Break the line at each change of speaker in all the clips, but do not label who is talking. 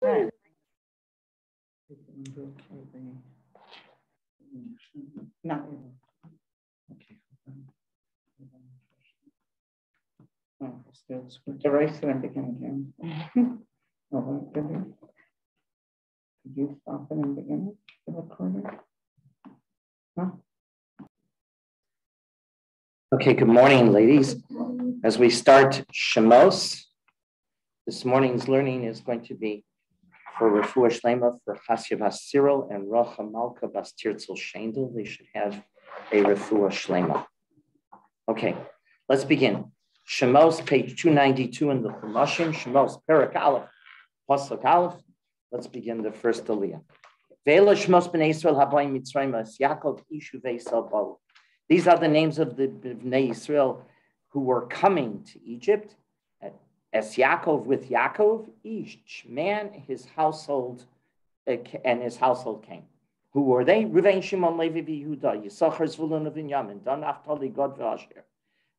friend.
Not okay. Oh, let's erase it and begin again. Oh, could you stop it and begin the recording? Huh?
Okay, good morning, ladies. As we start Shemos, this morning's learning is going to be for Refuah Shlema for Chasya Bas Cyril and Rocha Malka Bas Tirtzel Shendel. They should have a Refuah Shlema. Okay, let's begin. Shemos, page 292 in the Chumashim. Shemos, Perak Aleph, Pasuk Aleph. Let's begin the first Aliyah. Ve'ela Shemos B'nei Yisrael Habayim Mitzrayim Es Yaakov Ishu Ve'Yisrael Balu. These are the names of the Bnei Yisrael who were coming to Egypt. Es Yaakov with Yaakov, each man, his household, and his household came. Who were they? Reuven, Shimon, Levi, Yehuda, Yisachar, Zvulun, Binyamin, Dan, Naphtali, Gad, Asher.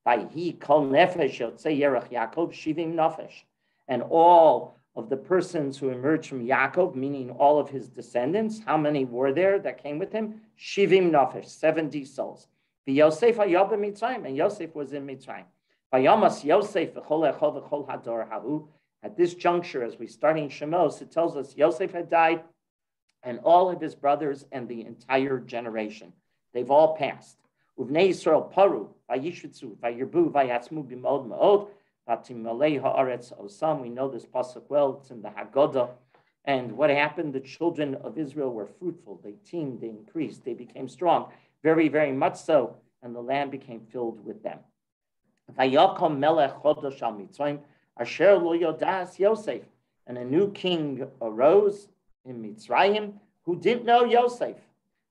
Vayhi kol nefesh yotzei yerach Yaakov shivim nefesh, and all of the persons who emerged from Yaakov, meaning all of his descendants, how many were there that came with him? Shivim nefesh, 70 souls. Yosef hayab Mitzrayim, and Yosef was in Mitzrayim. Vayamas Yosef v'chol echol v'chol hador hahu. At this juncture, as we start in Shemos, it tells us Yosef had died, and all of his brothers and the entire generation. They've all passed. Uvnei Yisrael paru vayishutzu vayirbu vayatzmu b'mod ma'od vatimalei haaretz osam. We know this pasuk well. It's in the Haggadah. And what happened? The children of Israel were fruitful. They teemed. They increased. They became strong. Very, very much so, and the land became filled with them. Vayakom melech chodosh al Mitzrayim asher lo yodas Yosef, and a new king arose in Mitzrayim who didn't know Yosef.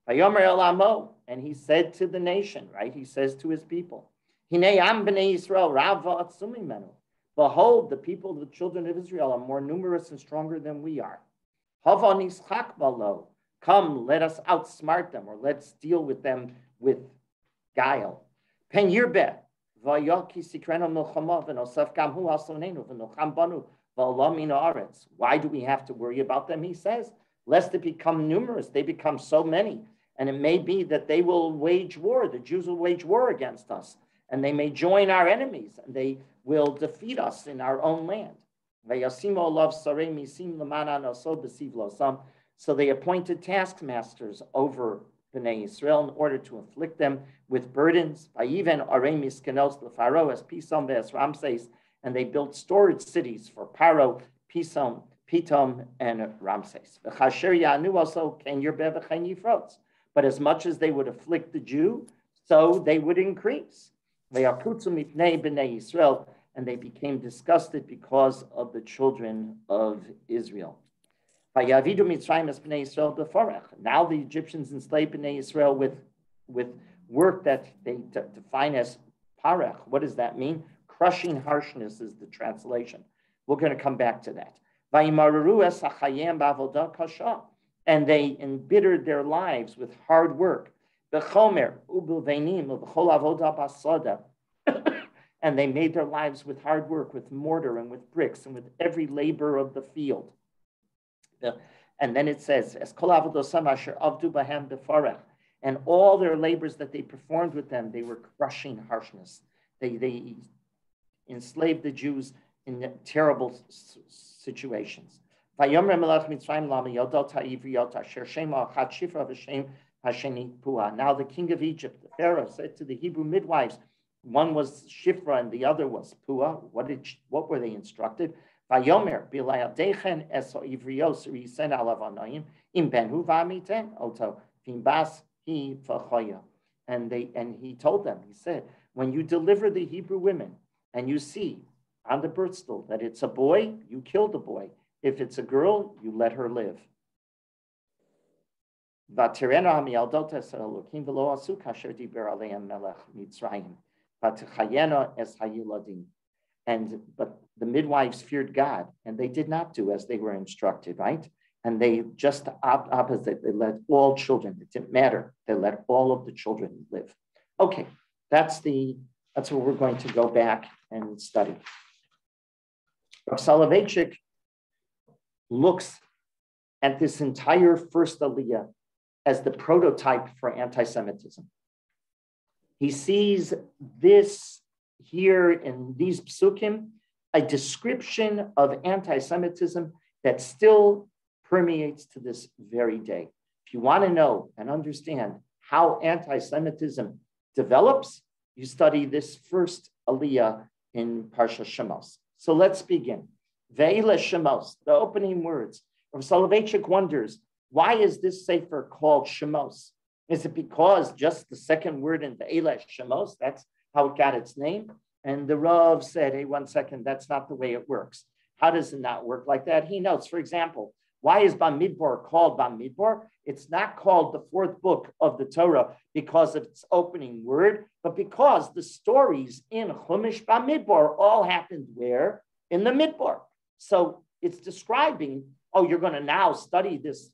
Vayomer el amo, and he said to the nation, right? He says to his people, Hinei am b'nei Yisrael rav va'atzum mimenu. Behold, the people, the children of Israel, are more numerous and stronger than we are. Hava nischak balo. Come, let us outsmart them, or let's deal with them with guile. Pen yirbeh, vayaki sikreno milchama v'nosaf gamhu asonenu v'nocham banu v'olam min haaretz. Why do we have to worry about them? He says, lest they become numerous. They become so many, and it may be that they will wage war. The Jews will wage war against us, and they may join our enemies, and they will defeat us in our own land. Vayasimo olav sarei misim lamana noso b'siv losam. So they appointed taskmasters over Bnei Yisrael in order to inflict them with burdens. Vayiven arei miskenos lefaro es Pisom ve'es Ramses, and they built storage cities for Paro, Pisom, Pitom, and Ramses. V'chasher yanu also ken yirbeh v'chen yifrotz. But as much as they would afflict the Jew, so they would increase. Ve'akutzu mipnei Bnei Yisrael, and they became disgusted because of the children of Israel. Now the Egyptians enslaved Bnei Israel with work that they define as parech. What does that mean? Crushing harshness is the translation. We're going to come back to that. And they embittered their lives with hard work. And they made their lives with hard work, with mortar and with bricks and with every labor of the field. And then it says, and all their labors that they performed with them, they were crushing harshness. They enslaved the Jews in terrible situations. Now the king of Egypt, the Pharaoh, said to the Hebrew midwives, one was Shifra and the other was Pua. What were they instructed? Vayomer bilayadechen eso ivrios risen alavanayim im benhu v'amiten oto v'imbas he v'choya. And he told them, he said, when you deliver the Hebrew women and you see on the birth stool that it's a boy, you kill the boy. If it's a girl, you let her live. V'tirena hamialdotes elokim v'lo asu kasher diber aleim melech Mitzrayim v'tichayena es hayuladim. But the midwives feared God, and they did not do as they were instructed, right? And they just opposite, they let all children, it didn't matter, they let all of the children live. Okay, that's what we're going to go back and study. Rav Soloveitchik looks and this entire first Aliyah as the prototype for anti-Semitism. He sees this here in these psukim, a description of anti-Semitism that still permeates to this very day. If you want to know and understand how anti-Semitism develops, you study this first Aliyah in Parsha Shemos. So let's begin. Ve'ile Shemos, the opening words. Rav Soloveitchik wonders, why is this sefer called Shemos? Is it because just the second word in Ve'ile Shemos, that's how it got its name? And the Rav said, hey, 1 second, that's not the way it works. How does it not work like that? He notes, for example, why is Bamidbar called Bamidbar? It's not called the fourth book of the Torah because of its opening word, but because the stories in Chumash Bamidbar all happened where? In the Midbar. So it's describing, oh, you're going to now study this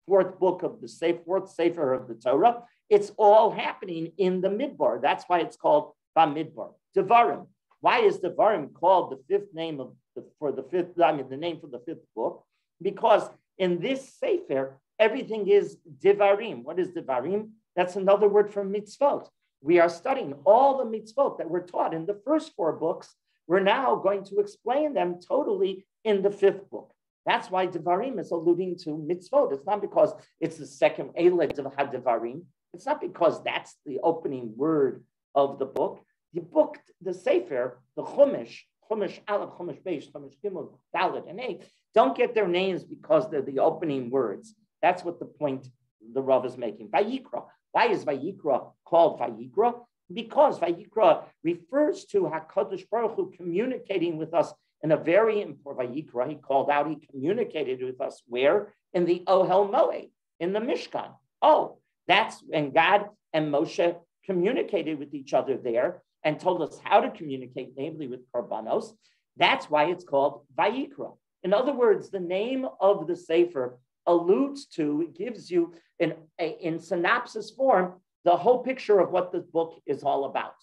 fourth book of the fourth sefer of the Torah. It's all happening in the Midbar. That's why it's called Bamidbar. Devarim. Why is Devarim called the fifth name the name for the fifth book? Because in this sefer, everything is Devarim. What is Devarim? That's another word for mitzvot. We are studying all the mitzvot that were taught in the first four books. We're now going to explain them totally in the fifth book. That's why Devarim is alluding to mitzvot. It's not because it's the second Eled of Devarim. It's not because that's the opening word of the book. The book, the sefer, the Chumash Aleph, Chumash Beis, Chumash Gimel, Dalet, and Hey, don't get their names because they're the opening words. That's what the point the Rav is making. Vayikra. Why is Vayikra called Vayikra? Because Vayikra refers to HaKadosh Baruch Hu communicating with us in a very important Vayikra. He called out, he communicated with us where? In the Ohel Moed, in the Mishkan. Oh, that's when God and Moshe communicated with each other there and told us how to communicate, namely with Korbanos. That's why it's called Vayikra. In other words, the name of the Sefer alludes to, it gives you in synopsis form, the whole picture of what this book is all about.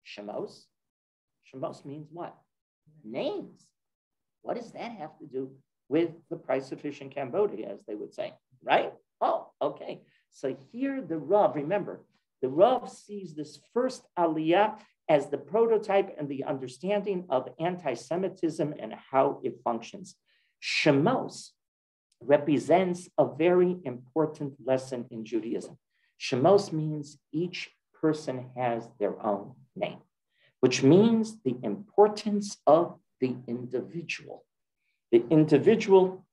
Shemos. Shemos means what? Names. What does that have to do with the price of fish in Cambodia, as they would say, right? Oh, okay. So here the Rav, remember, the Rav sees this first Aliyah as the prototype and the understanding of anti-Semitism and how it functions. Shemos represents a very important lesson in Judaism. Shemos means each person has their own name, which means the importance of the individual. The individual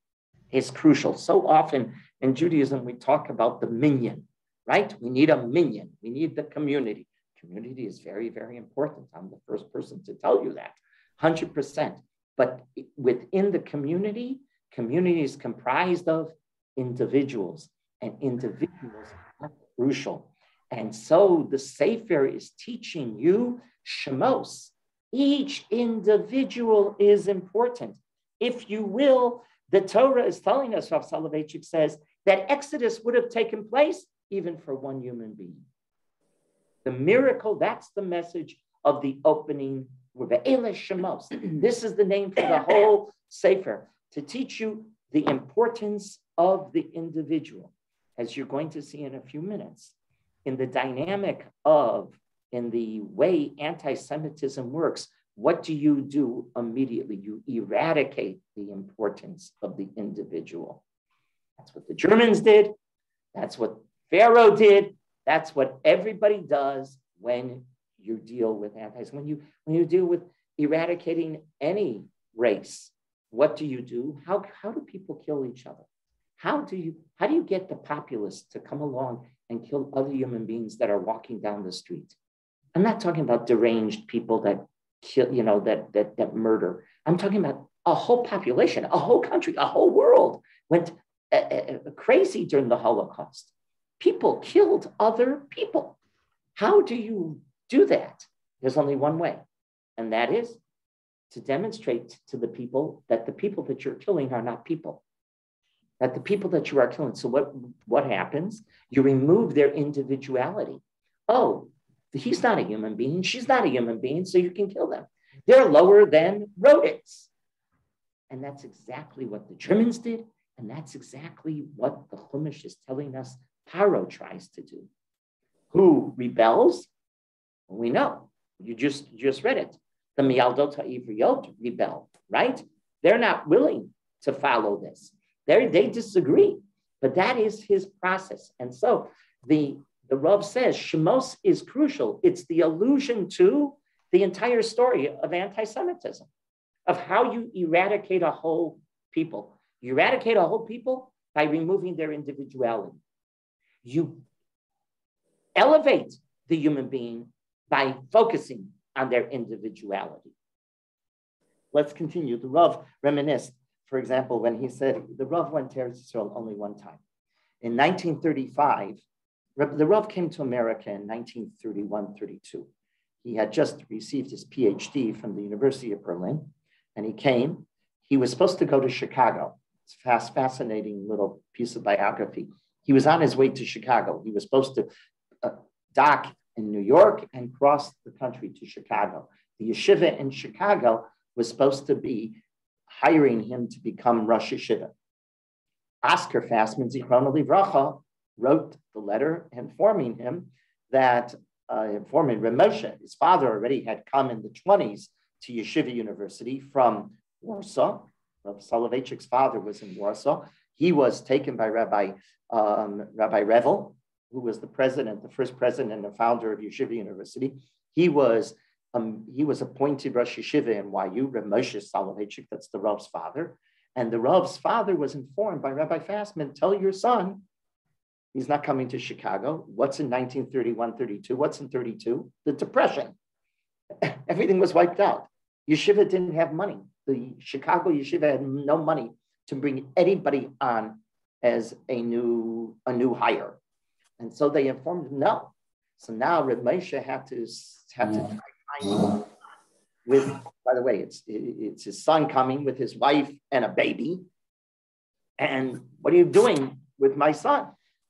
is crucial. So often in Judaism, we talk about the minyan, right? We need a minyan. We need the community. Community is very, very important. I'm the first person to tell you that, 100%. But within the community is comprised of individuals, and individuals are crucial. And so the Sefer is teaching you Shemos. Each individual is important. If you will, the Torah is telling us, Rav Soloveitchik says, that Exodus would have taken place even for one human being. The miracle, that's the message of the opening. Shemos. This is the name for the whole Sefer, to teach you the importance of the individual, as you're going to see in a few minutes, in the dynamic of, in the way anti-Semitism works. What do you do immediately? You eradicate the importance of the individual. That's what the Germans did. That's what Pharaoh did. That's what everybody does when you deal with anti-Semitism. When you deal with eradicating any race, what do you do? How do people kill each other? How do you get the populace to come along and kill other human beings that are walking down the street? I'm not talking about deranged people that kill, that murder. I'm talking about a whole population, a whole country, a whole world went crazy during the Holocaust. People killed other people. How do you do that? There's only one way, and that is to demonstrate to the people that the people that you're killing are not people, that the people that you are killing. So what happens? You remove their individuality. Oh, he's not a human being. She's not a human being, so you can kill them. They're lower than rodents. And that's exactly what the Germans did. And that's exactly what the Chumash is telling us Paro tries to do. Who rebels? Well, we know. You just read it. The Miyaldot HaIvriyot rebel, right? They're not willing to follow this. They disagree, but that is his process. And so the Rav says Shemos is crucial. It's the allusion to the entire story of anti-Semitism, of how you eradicate a whole people. You eradicate a whole people by removing their individuality. You elevate the human being by focusing on their individuality. Let's continue. The Rav reminisced, for example, when he said the Rav went to Eretz Yisrael only one time. In 1935, the Rav came to America in 1931-32. He had just received his PhD from the University of Berlin, and he came. He was supposed to go to Chicago. It's a fascinating little piece of biography. He was on his way to Chicago. He was supposed to dock in New York and cross the country to Chicago. The yeshiva in Chicago was supposed to be hiring him to become Rosh Yeshiva. Oscar Fassman, Zichrono Livracha, wrote the letter informing him that, informing Ramosha, his father already had come in the 20s to Yeshiva University from Warsaw. Soloveitchik's father was in Warsaw. He was taken by Rabbi Revel, who was the first president and founder of Yeshiva University. He was appointed Rosh Yeshiva in YU, Reb Moshe Soloveitchik, that's the Rav's father. And the Rav's father was informed by Rabbi Fassman, tell your son he's not coming to Chicago. What's in 1931-32? What's in 32? The Depression. Everything was wiped out. Yeshiva didn't have money. The Chicago Yeshiva had no money to bring anybody on as a new hire. And so they informed him no. So now Reb Moshe had to find with, by the way, it's his son coming with his wife and a baby. And what are you doing with my son?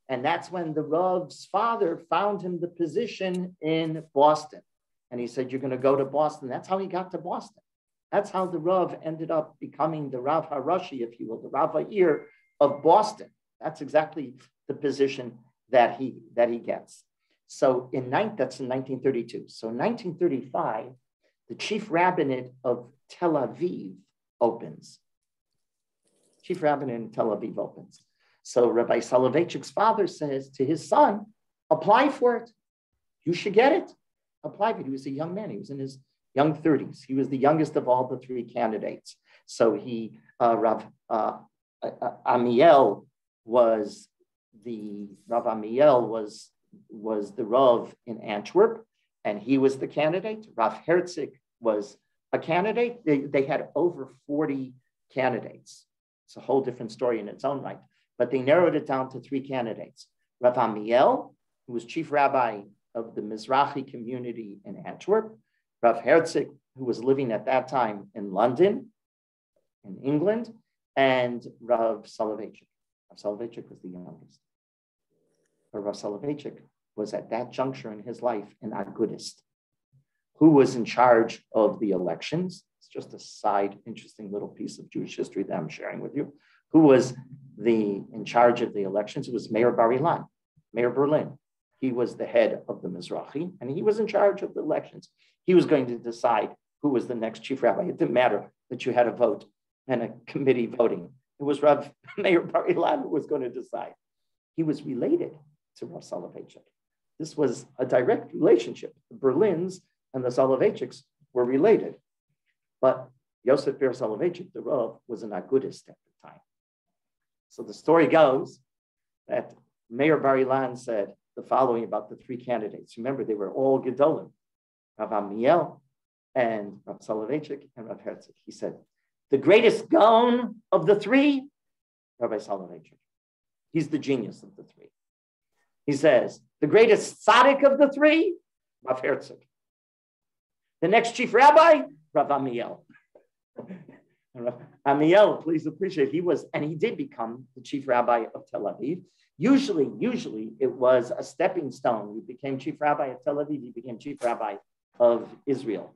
And that's when the Rav's father found him the position in Boston. And he said, you're going to go to Boston. That's how he got to Boston. That's how the Rav ended up becoming the Rav Harashi, if you will, the Rav Ha'ir of Boston. That's exactly the position that he gets. So that's in 1932. So in 1935, the chief rabbinate of Tel Aviv opens. Chief rabbinate in Tel Aviv opens. So Rabbi Soloveitchik's father says to his son, apply for it. You should get it. Apply for it. He was a young man. He was in his young 30s. He was the youngest of all the three candidates. So Rav Amiel was the Rav in Antwerp, and he was the candidate. Rav Herzig was a candidate. They had over 40 candidates. It's a whole different story in its own right, but they narrowed it down to three candidates. Rav Amiel, who was chief rabbi of the Mizrahi community in Antwerp, Rav Herzig, who was living at that time in London, in England, and Rav Soloveitchik. Rav Soloveitchik was the youngest. But Rav Soloveitchik was at that juncture in his life an agudist. Who was in charge of the elections? It's just a side, interesting little piece of Jewish history that I'm sharing with you. Who was in charge of the elections? It was Mayor Bar-Ilan, Mayor Berlin. He was the head of the Mizrahi, and he was in charge of the elections. He was going to decide who was the next chief rabbi. It didn't matter that you had a vote and a committee voting. It was Mayor Bar-Ilan who was going to decide. He was related to Rav Soloveitchik. This was a direct relationship. The Berlins and the Soloveitchiks were related. But Yosef Ber Soloveitchik, the Rav, was an agudist at the time. So the story goes that Mayor Bar-Ilan said the following about the three candidates. Remember, they were all Gedolim, Rav Amiel and Rav Soloveitchik and Rav Herzig. He said, the greatest Gaon of the three, Rabbi Soloveitchik. He's the genius of the three. He says, the greatest tzaddik of the three, Rav Herzig. The next chief rabbi, Rav Amiel. Amiel, please appreciate, he did become the chief rabbi of Tel Aviv. Usually it was a stepping stone. He became chief rabbi of Tel Aviv. He became chief rabbi of Israel.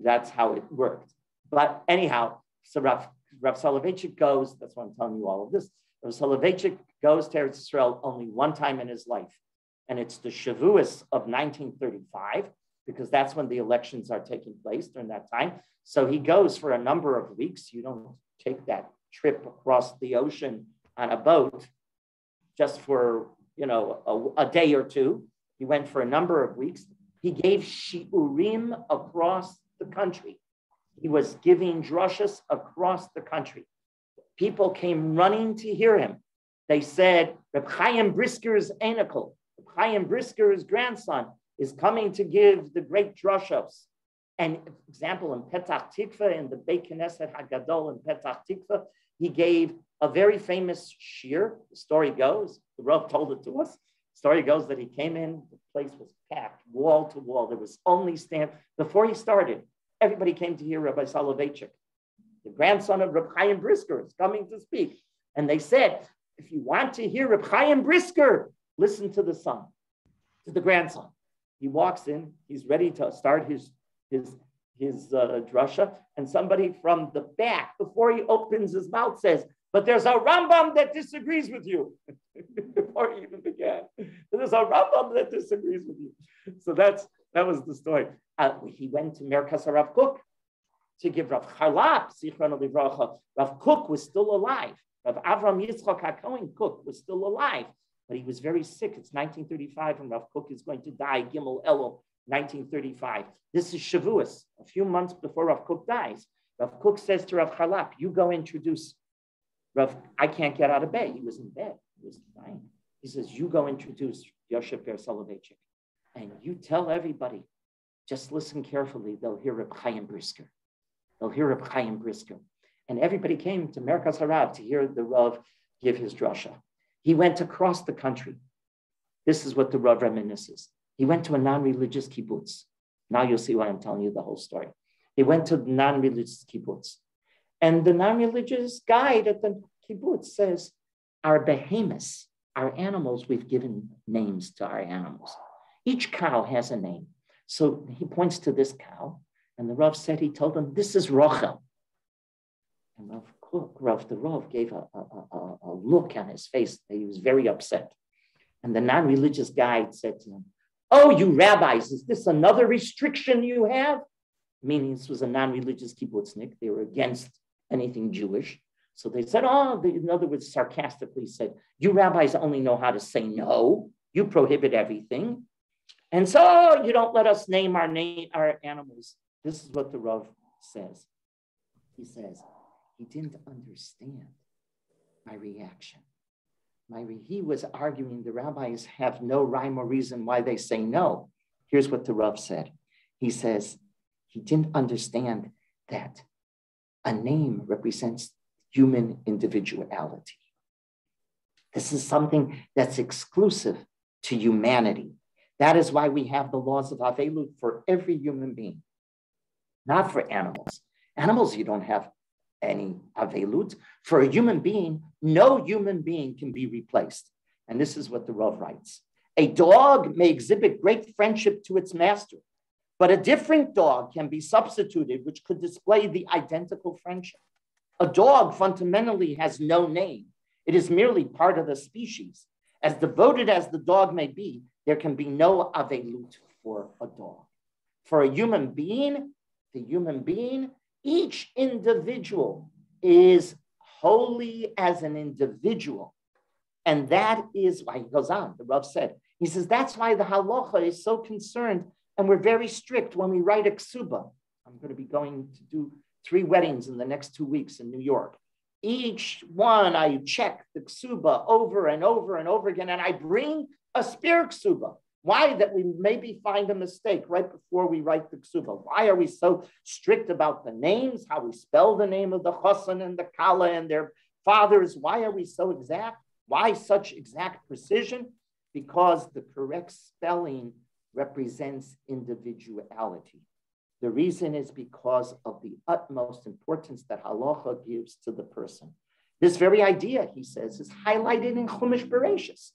That's how it worked. But anyhow, so Rav Rav Soloveitchik goes, that's why I'm telling you all of this. Rav Soloveitchik goes to Eretz Yisrael only one time in his life. And it's the Shavuos of 1935, because that's when the elections are taking place during that time. So he goes for a number of weeks. You don't take that trip across the ocean on a boat just for, a day or two. He went for a number of weeks. He gave shiurim across the country. He was giving drushas across the country. People came running to hear him. They said, Reb Chaim Brisker's anacle, Reb Chaim Brisker's grandson, is coming to give the great drushos. And for example, in Petach Tikva, in the Beit Knesset HaGadol in Petach Tikva, he gave a very famous shir. The story goes, the Rav told it to us. The story goes that he came in, the place was packed, wall to wall. There was only before he started, everybody came to hear Rabbi Soloveitchik. The grandson of Reb Chaim Brisker is coming to speak. And they said, if you want to hear Reb Chaim Brisker, listen to the son, to the grandson. He walks in, he's ready to start his drasha, and somebody from the back, before he opens his mouth, says, but there's a Rambam that disagrees with you. Before he even began. There's a Rambam that disagrees with you. So that was the story. He went to Merkas Rav Kook to give Rav Charlap, Zichron Livracha. Rav Kook was still alive. Rav Avram Yitzchak HaKohen Kook was still alive, but he was very sick. It's 1935, and Rav Kook is going to die, Gimel Elul, 1935. This is Shavuos, a few months before Rav Kook dies. Rav Kook says to Rav Charlap, you go introduce Rav, I can't get out of bed. He was in bed. He was dying. He says, you go introduce Yosef Ber Soloveitchik, and you tell everybody, just listen carefully. They'll hear Reb Chaim Brisker. They'll hear Reb Chaim Brisker. And everybody came to Merkas Harav to hear the Rav give his drasha. He went across the country. This is what the Rav reminisces. He went to a non-religious kibbutz. Now you'll see why I'm telling you the whole story. He went to the non-religious kibbutz. And the non-religious guide at the kibbutz says, our behemoths, our animals, we've given names to our animals. Each cow has a name. So he points to this cow, and the Rav said, he told him, this is Rochel. And the Rav gave a look on his face that he was very upset. And the non-religious guide said to him, oh, you rabbis, is this another restriction you have? Meaning this was a non-religious kibbutznik. They were against anything Jewish. So they said, in other words, sarcastically said, you rabbis only know how to say no. You prohibit everything. And so you don't let us name our animals. This is what the Rav says. He says, he didn't understand my reaction. He was arguing the rabbis have no rhyme or reason why they say no. Here's what the Rav said. He says, he didn't understand that a name represents human individuality. This is something that's exclusive to humanity. That is why we have the laws of Avelut for every human being, not for animals. Animals, you don't have any Avelut. For a human being, no human being can be replaced. And this is what the Rav writes. A dog may exhibit great friendship to its master, but a different dog can be substituted, which could display the identical friendship. A dog fundamentally has no name. It is merely part of the species. As devoted as the dog may be, there can be no avelut for a dog. For a human being, each individual is holy as an individual. And that is why he goes on, the Rav said, he says, that's why the halacha is so concerned, and we're very strict when we write a ksuba. I'm going to be going to do 3 weddings in the next 2 weeks in New York. Each one, I check the ksuba over and over and over again, and I bring a spare ksuba. Why? That we maybe find a mistake right before we write the ksuba. Why are we so strict about the names, how we spell the name of the chassan and the kala and their fathers? Why are we so exact? Why such exact precision? Because the correct spelling represents individuality. The reason is because of the utmost importance that halacha gives to the person. This very idea, he says, is highlighted in Chumash Bereshis.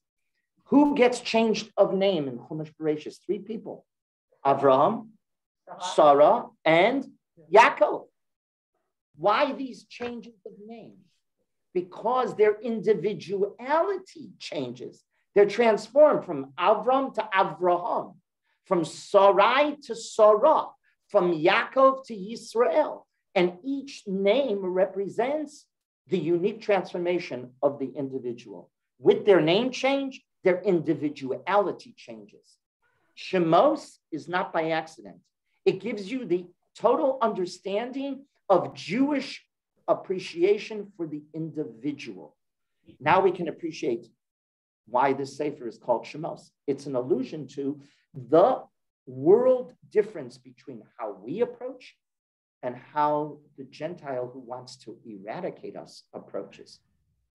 Who gets changed of name in Chumash Bereshis? 3 people: Avraham, Sarah, and Yaakov. Why these changes of name? Because their individuality changes. They're transformed from Avram to Avraham, from Sarai to Sarah, from Yaakov to Yisrael. And each name represents the unique transformation of the individual. With their name change, their individuality changes. Shemos is not by accident. It gives you the total understanding of Jewish appreciation for the individual. Now we can appreciate why this sefer is called Shemos. It's an allusion to the world difference between how we approach and how the Gentile who wants to eradicate us approaches.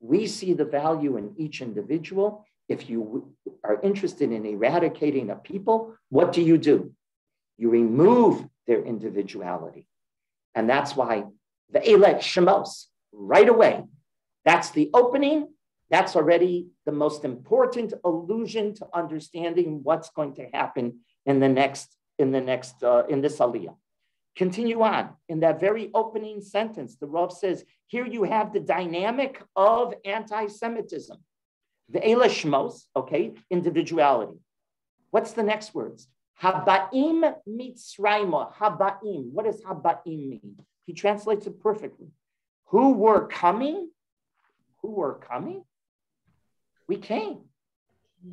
We see the value in each individual. If you are interested in eradicating a people, what do? You remove their individuality. And that's why the Elek Shemos, right away, that's the opening. That's already the most important allusion to understanding what's going to happen in this aliyah. Continue on. In that very opening sentence, the Rav says, here you have the dynamic of anti-Semitism. The Eila Shemos, okay, individuality. What's the next words? Haba'im mitzrayma. Haba'im. What does haba'im mean? He translates it perfectly. Who were coming? Who were coming? We came.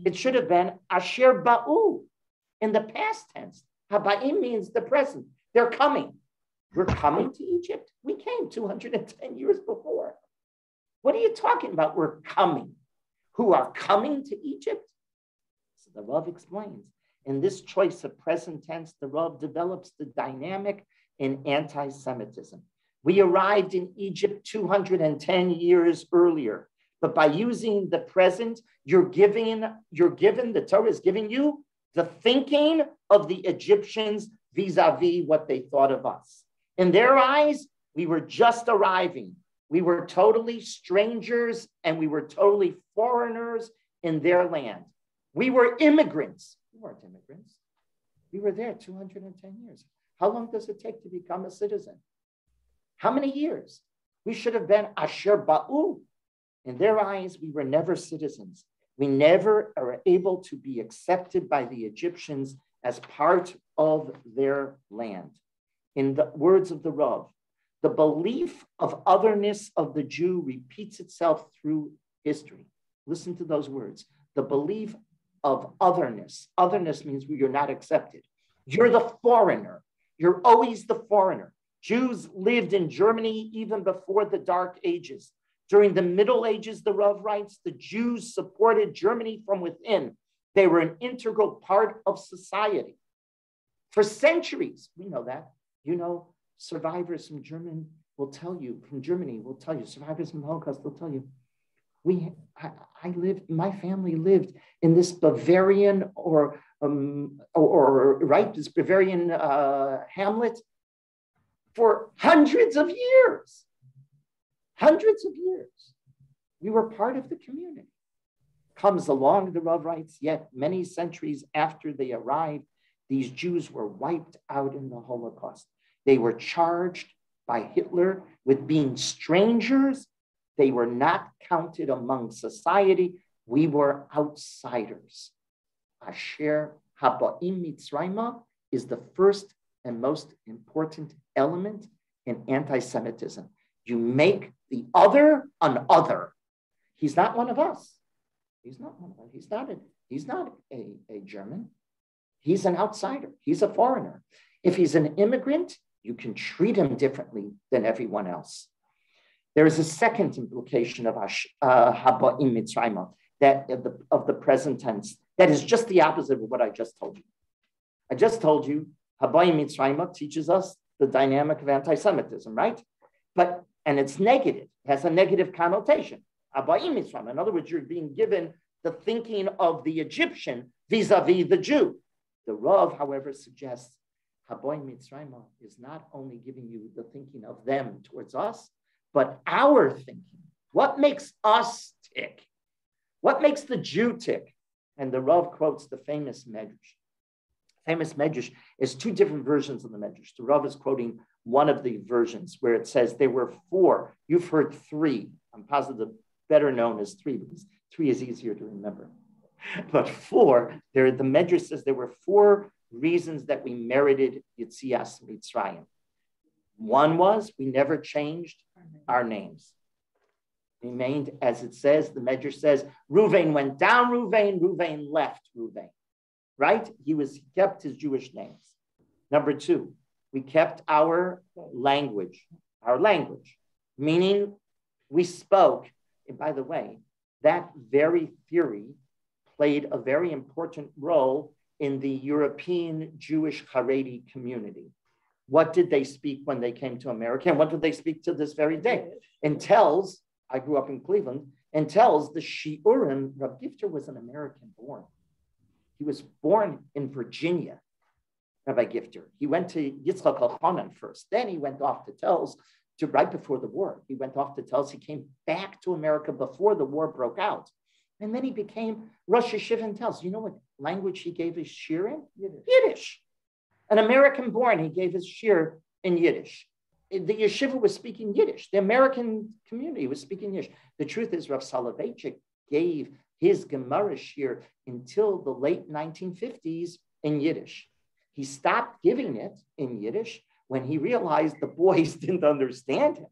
It should have been asher ba'u in the past tense. Haba'im means the present. They're coming. We're coming to Egypt. We came 210 years before. What are you talking about? We're coming. Who are coming to Egypt? So the Rav explains. In this choice of present tense, the Rav develops the dynamic in anti-Semitism. We arrived in Egypt 210 years earlier, but by using the present, the Torah is giving you the thinking of the Egyptians vis-a-vis what they thought of us. In their eyes, we were just arriving. We were totally strangers and we were totally foreigners in their land. We were immigrants. We weren't immigrants. We were there 210 years. How long does it take to become a citizen? How many years? We should have been asher ba'u. In their eyes, we were never citizens. We never are able to be accepted by the Egyptians as part of their land. In the words of the Rav, the belief of otherness of the Jew repeats itself through history. Listen to those words. The belief of otherness. Otherness means you're not accepted. You're the foreigner. You're always the foreigner. Jews lived in Germany even before the Dark Ages. During the Middle Ages, the Rav writes, the Jews supported Germany from within. They were an integral part of society. For centuries, we know that. You know, survivors from Germany will tell you, survivors from the Holocaust will tell you, my family lived in this Bavarian this Bavarian hamlet for hundreds of years. Hundreds of years. We were part of the community. Comes along, the Rav writes, yet many centuries after they arrived, these Jews were wiped out in the Holocaust. They were charged by Hitler with being strangers. They were not counted among society. We were outsiders. Asher haba'im mitzrayma is the first and most important element in anti-Semitism. You make the other an other. He's not one of us. He's not one of us. He's not a German. He's an outsider. He's a foreigner. If he's an immigrant, you can treat him differently than everyone else. There is a second implication of haba'im mitzrayma, that of the present tense, that is just the opposite of what I just told you. I just told you haba'im mitzrayma teaches us the dynamic of anti-Semitism, right? And it's negative, it has a negative connotation. Haba'im mitzrayma. In other words, you're being given the thinking of the Egyptian vis-a-vis the Jew. The Rav, however, suggests haba'im mitzrayma is not only giving you the thinking of them towards us, but our thinking. What makes us tick? What makes the Jew tick? And the Rav quotes the famous Medrash. Famous Medrash is two different versions of the Medrash. The Rav is quoting one of the versions where it says there were 4. You've heard 3. I'm positive better known as 3 because 3 is easier to remember. But 4, the Medrash says there were 4 reasons that we merited Yitzias Mitzrayim. One was we never changed our names. Remained, as it says, the Medrash says, Ruvain went down Ruvain left Ruvain, right? He kept his Jewish names. Number 2, we kept our language, meaning we spoke. And by the way, that very theory played a very important role in the European Jewish Haredi community. What did they speak when they came to America? And what do they speak to this very day? And tells, I grew up in Cleveland, and tells the Shiurim, Rav Gifter was an American born. He was born in Virginia, Rabbi Gifter. He went to Yitzchak Elchanan first. Then he went off to Telz right before the war. He went off to Telz. He came back to America before the war broke out. And then he became Rosh Yeshiva in Telz. You know what language he gave his shir in? Yiddish. An American born, he gave his shir in Yiddish. The yeshiva was speaking Yiddish. The American community was speaking Yiddish. The truth is, Rav Soloveitchik gave his Gemara shir until the late 1950s in Yiddish. He stopped giving it in Yiddish when he realized the boys didn't understand him.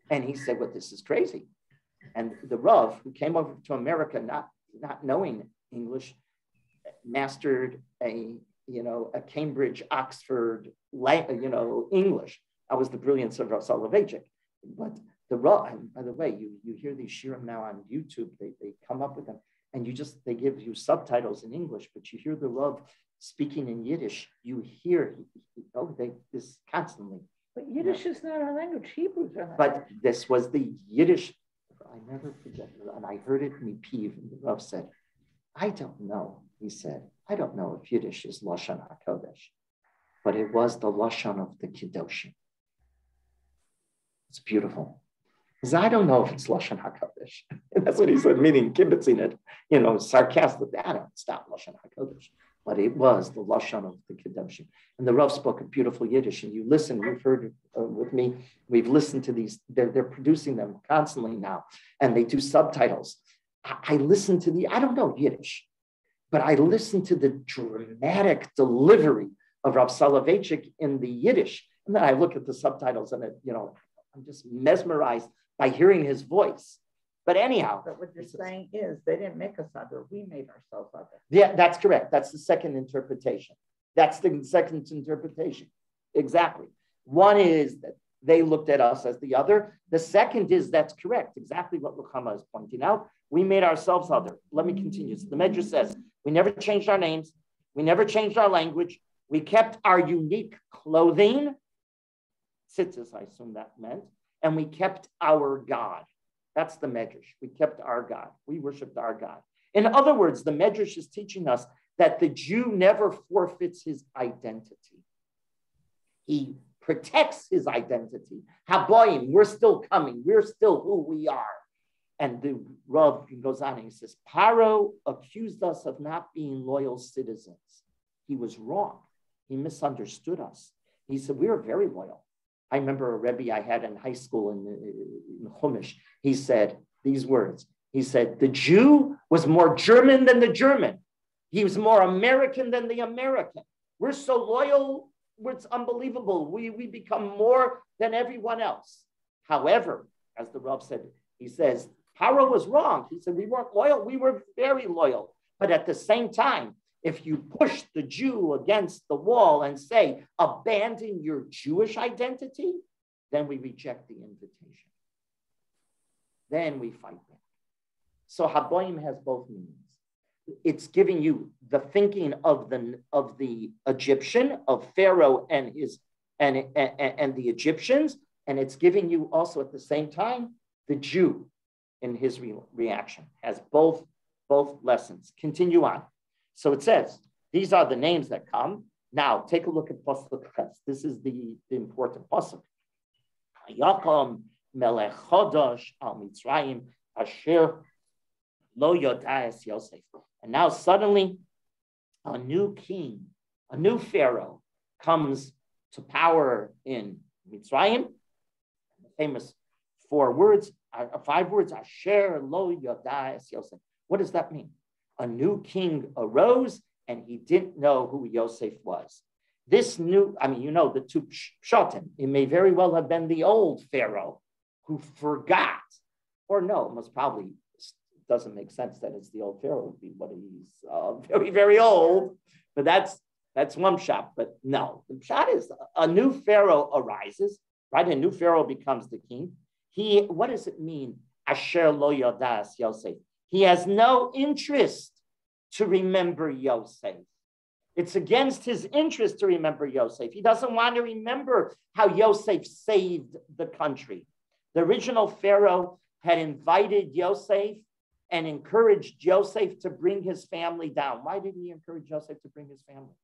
And he said, well, this is crazy. And the Rav, who came over to America not knowing English, mastered a Cambridge, Oxford, English. That was the brilliance of Rav Soloveitchik. But the Rav, and by the way, you hear these shirim now on YouTube, they come up with them, and they give you subtitles in English, but you hear the Rav speaking in Yiddish, you hear, this constantly.
But Yiddish is not our language, Hebrews are.
But this was the Yiddish, I never forget, and I heard it in me peeve, and the Rav said, I don't know, he said, I don't know if Yiddish is Lashon HaKodesh, but it was the Lashon of the Kedoshim. It's beautiful. Because I don't know if it's Lashon HaKodesh. And that's what he said, meaning kibitzing it, sarcastic. I don't stop Lashon HaKodesh. But it was the Lashon of the Kedoshim. And the Rav spoke a beautiful Yiddish. And you listen, you've heard with me, we've listened to these, they're producing them constantly now. And they do subtitles. I listen to I don't know Yiddish, but I listen to the dramatic delivery of Rav Soloveitchik in the Yiddish. And then I look at the subtitles and I'm just mesmerized by hearing his voice. But anyhow.
But what you're saying is they didn't make us other, we made ourselves other.
Yeah, that's correct. That's the second interpretation. Exactly. One is that they looked at us as the other. The second is that's correct. Exactly what Ruchama is pointing out. We made ourselves other. Let me continue. So the Medrash says, we never changed our names. We never changed our language. We kept our unique clothing. Tzitzis, I assume that meant. And we kept our God. That's the Medrash. We kept our God. We worshiped our God. In other words, the Medrash is teaching us that the Jew never forfeits his identity. He protects his identity. Haboim, we're still coming. We're still who we are. And the Rav goes on and he says, Paro accused us of not being loyal citizens. He was wrong. He misunderstood us. He said, we are very loyal. I remember a Rebbe I had in high school in Chumash. He said these words. He said, the Jew was more German than the German. He was more American than the American. We're so loyal, it's unbelievable. We become more than everyone else. However, as the Rav said, he says, Paro was wrong. He said, we weren't loyal. We were very loyal. But at the same time, if you push the Jew against the wall and say, abandon your Jewish identity, then we reject the invitation. Then we fight back. So Haboim has both meanings. It's giving you the thinking of the Egyptian, of Pharaoh and the Egyptians, and it's giving you also at the same time the Jew in his reaction. Has both lessons. Continue on. So it says, these are the names that come. Now, take a look at Pasuk Ches. This is the important Pasuk. Yakom melech chodosh al Mitzrayim asher lo yoda'es Yosef. And now suddenly, a new king, a new Pharaoh comes to power in Mitzrayim, the famous 5 words, Asher lo yada es Yosef. What does that mean? A new king arose and he didn't know who Yosef was. This new, the 2 pshatim, it may very well have been the old Pharaoh who forgot, or no, it most probably doesn't make sense that it's the old Pharaoh, would be what he's very, very old, but that's one pshat. But no, the pshat is a new Pharaoh arises, right? A new Pharaoh becomes the king. What does it mean? Asher lo yodas Yosef. He has no interest to remember Yosef. It's against his interest to remember Yosef. He doesn't want to remember how Yosef saved the country. The original Pharaoh had invited Yosef and encouraged Joseph to bring his family down. Why did he encourage Joseph to bring his family?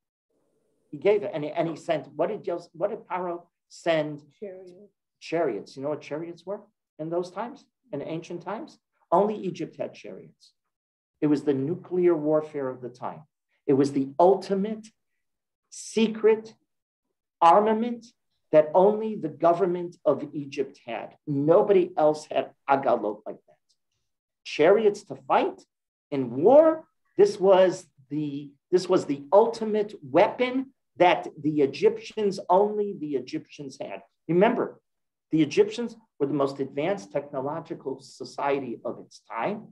He gave it, and he sent, what did Pharaoh send? Chariots. You know what chariots were in those times, in ancient times? Only Egypt had chariots. It was the nuclear warfare of the time. It was the ultimate secret armament that only the government of Egypt had. Nobody else had agalot like that. Chariots to fight in war. This was the ultimate weapon that only the Egyptians had. Remember, the Egyptians were the most advanced technological society of its time.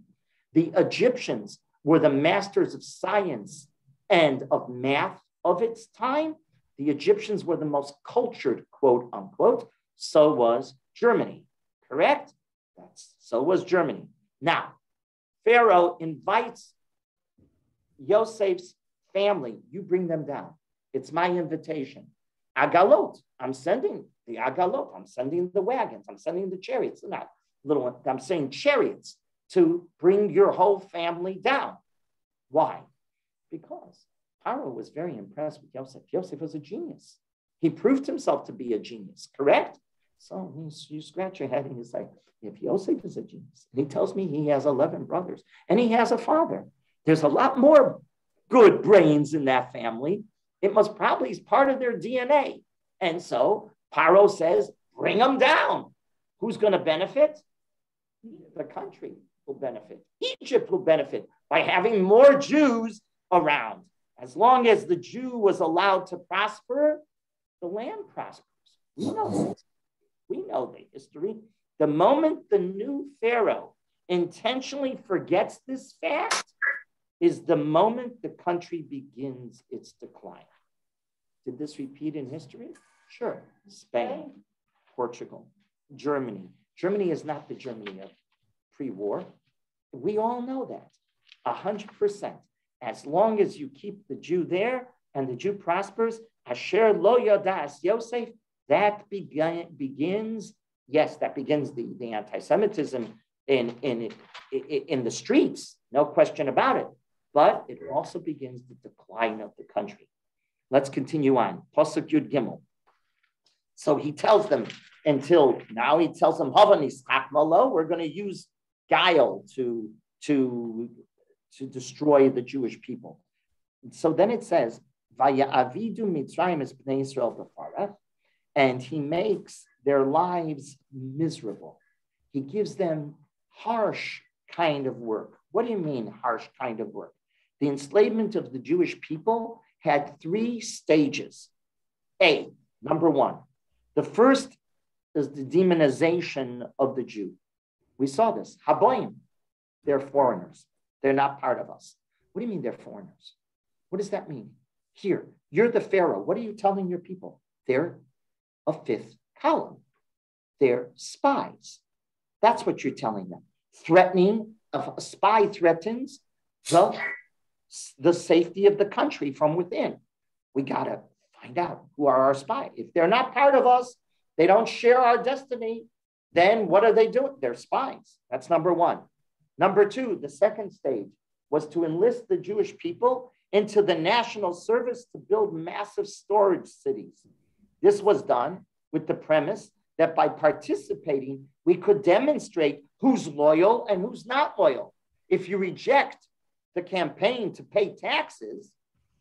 The Egyptians were the masters of science and of math of its time. The Egyptians were the most cultured, quote unquote. So was Germany, correct? So was Germany. Now, Pharaoh invites Yosef's family. You bring them down. It's my invitation. Agalot, I'm sending the agalot. I'm sending the wagons. I'm sending the chariots. Not little one. I'm saying chariots to bring your whole family down. Why? Because Pharaoh was very impressed with Yosef. Yosef was a genius. He proved himself to be a genius, correct? So you scratch your head and you say, if Yosef is a genius, and he tells me he has 11 brothers, and he has a father, there's a lot more good brains in that family. It must probably is part of their DNA. And so Pharaoh says, bring them down. Who's going to benefit? The country will benefit. Egypt will benefit by having more Jews around. As long as the Jew was allowed to prosper, the land prospers. We know this. We know the history. The moment the new Pharaoh intentionally forgets this fact is the moment the country begins its decline. Did this repeat in history? Sure. Spain, Portugal, Germany. Germany is not the Germany of pre-war. We all know that. 100%. As long as you keep the Jew there and the Jew prospers, Asher lo yodas Yosef, that begins the anti-Semitism in the streets, no question about it. But it also begins the decline of the country. Let's continue on. Pasuk Yud Gimel. So he tells them we're going to use guile to destroy the Jewish people. So then it says, Vaya'avidu Mitzrayim es bnei Yisrael b'farach, and he makes their lives miserable. He gives them harsh kind of work. What do you mean harsh kind of work? The enslavement of the Jewish people had 3 stages. Number 1, the first is the demonization of the Jew. We saw this. Haboim, they're foreigners. They're not part of us. What do you mean they're foreigners? What does that mean? Here, you're the Pharaoh. What are you telling your people? They're a 5th column. They're spies. That's what you're telling them. A spy threatens the safety of the country from within. We got to find out who are our spies. If they're not part of us, they don't share our destiny, then what are they doing? They're spies. That's number 1. Number 2, the second stage was to enlist the Jewish people into the national service to build massive storage cities. This was done with the premise that by participating, we could demonstrate who's loyal and who's not loyal. If you reject the campaign to pay taxes,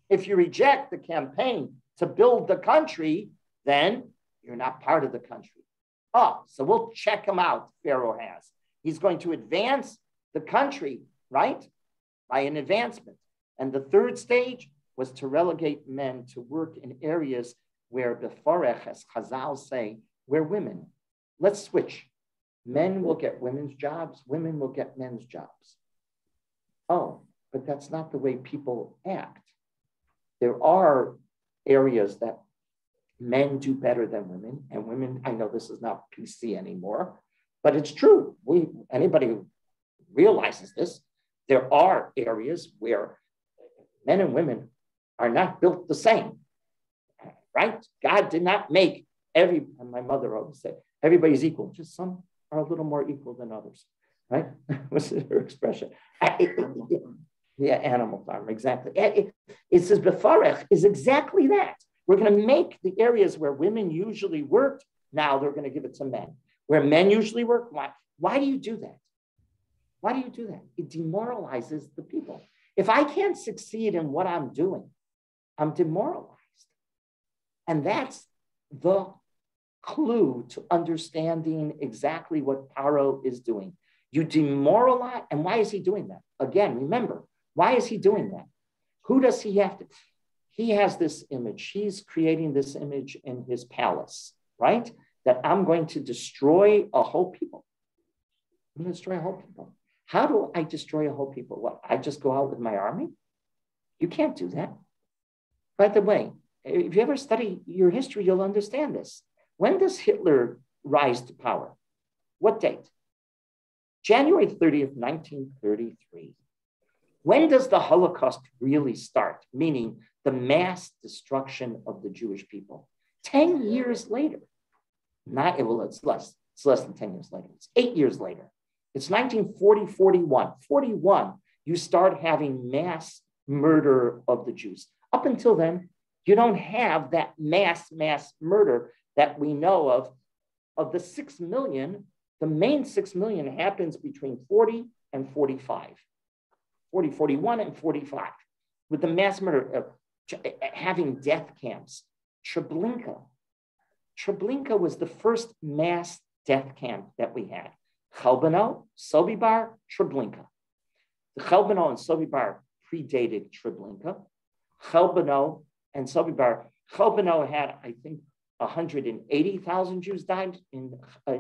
if you reject the campaign to build the country, then you're not part of the country. Oh, so we'll check him out, Pharaoh has. He's going to advance the country, right? By an advancement. And the third stage was to relegate men to work in areas where beforech, as Chazal say, where women. Let's switch. Men will get women's jobs, women will get men's jobs. Oh, but that's not the way people act. There are areas that men do better than women, and women, I know this is not PC anymore, but it's true. Anybody who realizes this, there are areas where men and women are not built the same, right? God did not make and my mother always said, everybody's equal, just some are a little more equal than others, right? What's her expression? Yeah, Animal Farm, exactly. It says befarech is exactly that. We're going to make the areas where women usually worked, now they're going to give it to men. Where men usually work, why do you do that? Why do you do that? It demoralizes the people. If I can't succeed in what I'm doing, I'm demoralized. And that's the clue to understanding exactly what Paro is doing. You demoralize, and why is he doing that? Again, remember, why is he doing that? Who does he have to? He has this image. He's creating this image in his palace, right? That I'm going to destroy a whole people. I'm going to destroy a whole people. How do I destroy a whole people? What, I just go out with my army? You can't do that. By the way, if you ever study your history, you'll understand this. When does Hitler rise to power? What date? January 30th, 1933. When does the Holocaust really start? Meaning the mass destruction of the Jewish people. 10 years later. It's less than 10 years later. It's 8 years later. It's 1940-41. 41, you start having mass murder of the Jews. Up until then, you don't have that mass murder that we know of. Of the 6 million, the main 6 million happens between 40 and 45. 40, 41, and 45. With the mass murder, having death camps. Treblinka was the first mass death camp that we had. Chelbeno, Sobibor, Treblinka. The Chelbeno and Sobibor predated Treblinka. Chelbeno and Sobibor. Chelbeno had, I think, 180,000 Jews died. In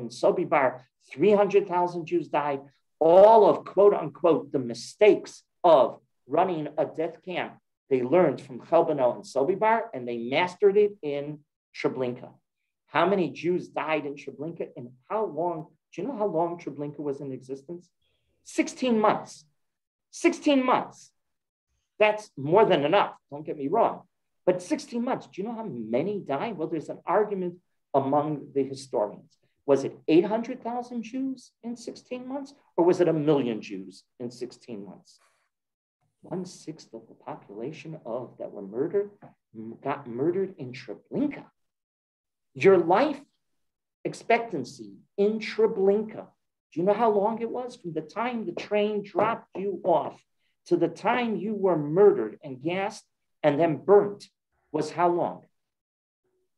Sobibor, 300,000 Jews died. All of, quote unquote, the mistakes of running a death camp, they learned from Chelbeno and Sobibor, and they mastered it in Treblinka. How many Jews died in Treblinka, and how long? Do you know how long Treblinka was in existence? 16 months. 16 months. That's more than enough, don't get me wrong. But 16 months, do you know how many died? Well, there's an argument among the historians. Was it 800,000 Jews in 16 months? Or was it 1 million Jews in 16 months? 1/6 of the population that were murdered got murdered in Treblinka. Your life expectancy in Treblinka, do you know how long it was? From the time the train dropped you off to the time you were murdered and gassed and then burnt was how long?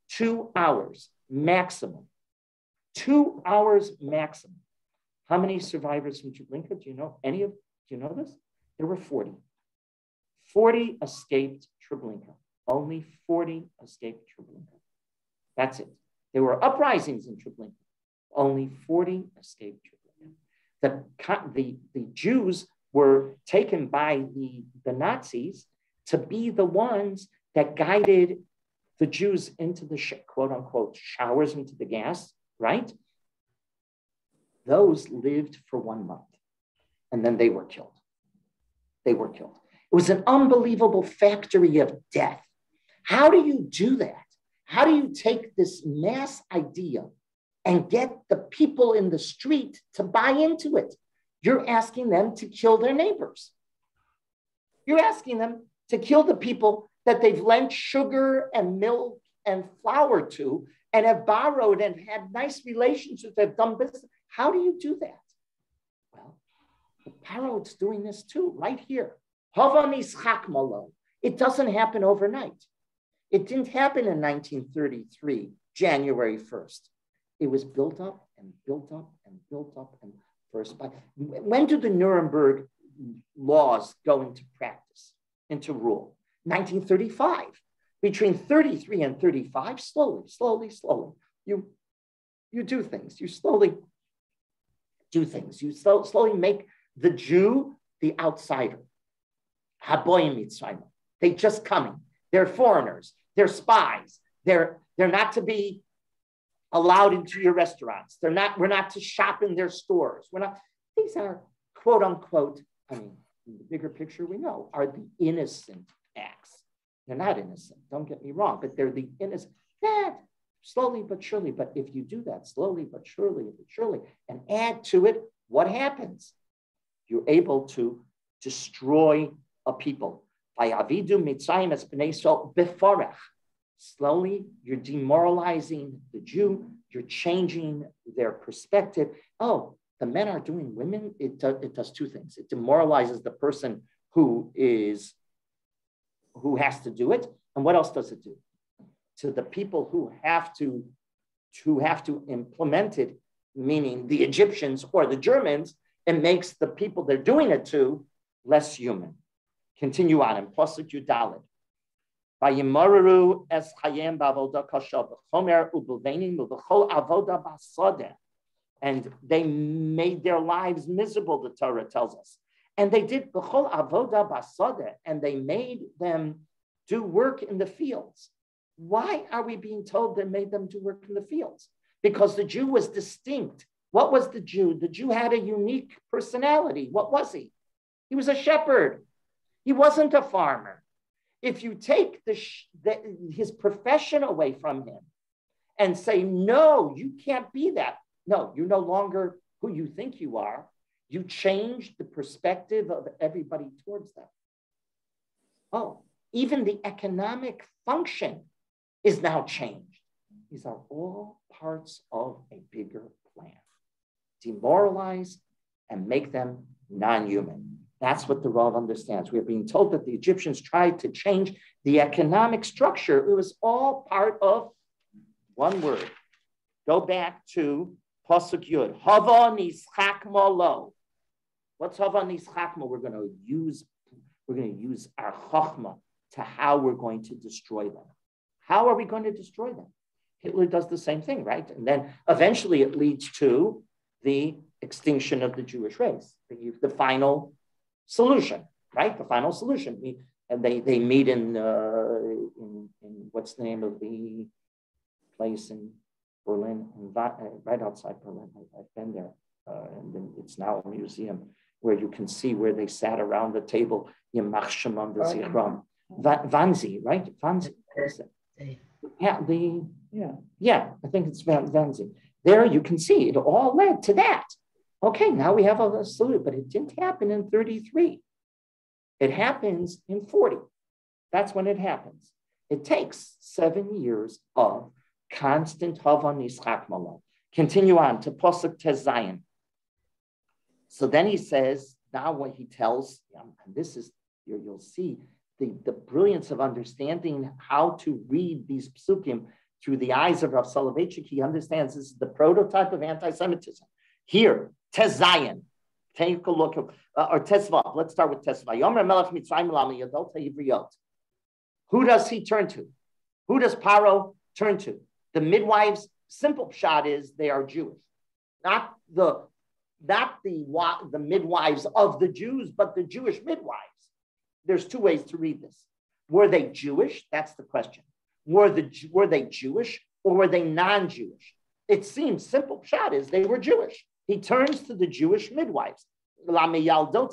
2 hours maximum. 2 hours maximum. How many survivors from Treblinka? Do you know this? There were 40. 40 escaped Treblinka. Only 40 escaped Treblinka. That's it. There were uprisings in Treblinka. Only 40 escaped Treblinka. The Jews were taken by the Nazis to be the ones that guided the Jews into the quote unquote showers, into the gas, right? Those lived for 1 month and then they were killed. They were killed. It was an unbelievable factory of death. How do you do that? How do you take this mass idea and get the people in the street to buy into it? You're asking them to kill their neighbors. You're asking them to kill the people that they've lent sugar and milk and flour to and have borrowed and had nice relationships, have done business. How do you do that? Well, the Paro's doing this too, right here. It doesn't happen overnight. It didn't happen in 1933 January 1st. It was built up and built up and built up. And first, when did the Nuremberg laws go into practice, into rule? 1935. Between 33 and 35, slowly. You do things. You slowly do things. You slowly make the Jew the outsider. Haboyim Mitzrayim. They just coming. They're foreigners. They're spies. They're not to be allowed into your restaurants. We're not to shop in their stores. These are quote unquote, in the bigger picture we know, are the innocent acts. They're not innocent, don't get me wrong, but they're the innocent. That slowly but surely, but if you do that slowly but surely and add to it, what happens? You're able to destroy a people. Slowly, you're demoralizing the Jew. You're changing their perspective. Oh, the men are doing women. It does two things. It demoralizes the person who has to do it. And what else does it do? To the people who have to implement it, meaning the Egyptians or the Germans, it makes the people they're doing it to less human. Continue on and Pasuk Yudalid. Vayimararu es chayem ba'avoda kasha b'chomer u'b'levenim u'b'chol avoda b'sadeh. And they made their lives miserable, the Torah tells us. And they did b'chol avoda b'sadeh, and they made them do work in the fields. Why are we being told they made them do work in the fields? Because the Jew was distinct. What was the Jew? The Jew had a unique personality. What was he? He was a shepherd. He wasn't a farmer. If you take his profession away from him and say, no, you can't be that. No, you're no longer who you think you are. You change the perspective of everybody towards them. Oh, even the economic function is now changed. These are all parts of a bigger plan. Demoralize and make them non-human. That's what the Rav understands. We're being told that the Egyptians tried to change the economic structure. It was all part of one word. Go back to Pasuk Yud. Hava nischakma lo. What's hava nischakma? We're going to use our chachma to how we're going to destroy them. How are we going to destroy them? Hitler does the same thing, right? And then eventually it leads to the extinction of the Jewish race, the final solution, right? The final solution. They meet in what's the name of the place in Berlin, right outside Berlin. I've been there, and then it's now a museum where you can see where they sat around the table. Yamach Shemam v'Zichram. Wannsee, right? Wannsee. Yeah, I think it's Wannsee. There you can see it all led to that. Okay, now we have a solution, but it didn't happen in 33. It happens in 40. That's when it happens. It takes 7 years of constant hava nischak malo. Continue on to Pasuk Tezayin. So then he says, now what he tells, and this is, you'll see the brilliance of understanding how to read these psukim through the eyes of Rav Soloveitchik. He understands this is the prototype of anti-Semitism. Here, Tezayin. Take a look at, or Tesvav. Let's start with Tesvav. Yomer Melech Mitzrayim Lam Yadol Ta'ivriyot. Who does he turn to? Who does Paro turn to? The midwives. Simple shot is they are Jewish, not the midwives of the Jews, but the Jewish midwives. There's two ways to read this. Were they Jewish? That's the question. Were they Jewish or were they non-Jewish? It seems simple shot is they were Jewish. He turns to the Jewish midwives. And we know the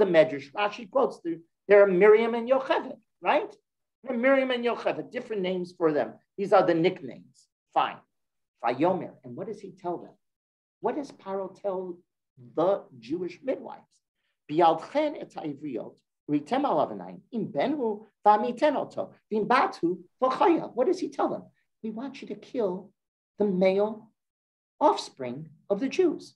Medrash. Rashi quotes there are Miriam and Yocheved, right? Miriam and Yocheved, different names for them. These are the nicknames. Fine. Vayomer. And what does he tell them? What does Paro tell the Jewish midwives? Bialchen et ha'ivriot, ritem alavanayim, im benhu v'amiten oto, v'im batu v'chaya. What does he tell them? We want you to kill the male offspring of the Jews.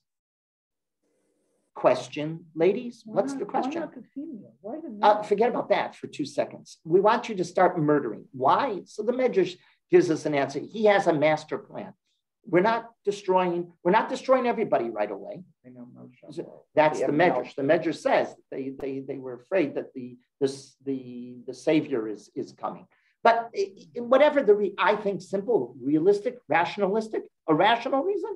question, ladies? What's the question?
Why not the female? Why the male?
Forget about that for 2 seconds. We want you to start murdering. Why? So the Medrash gives us an answer. He has a master plan. We're not destroying everybody right away. That's the Medrash. The Medrash says they were afraid that the savior is coming. But whatever I think simple, realistic, rationalistic, a rational reason,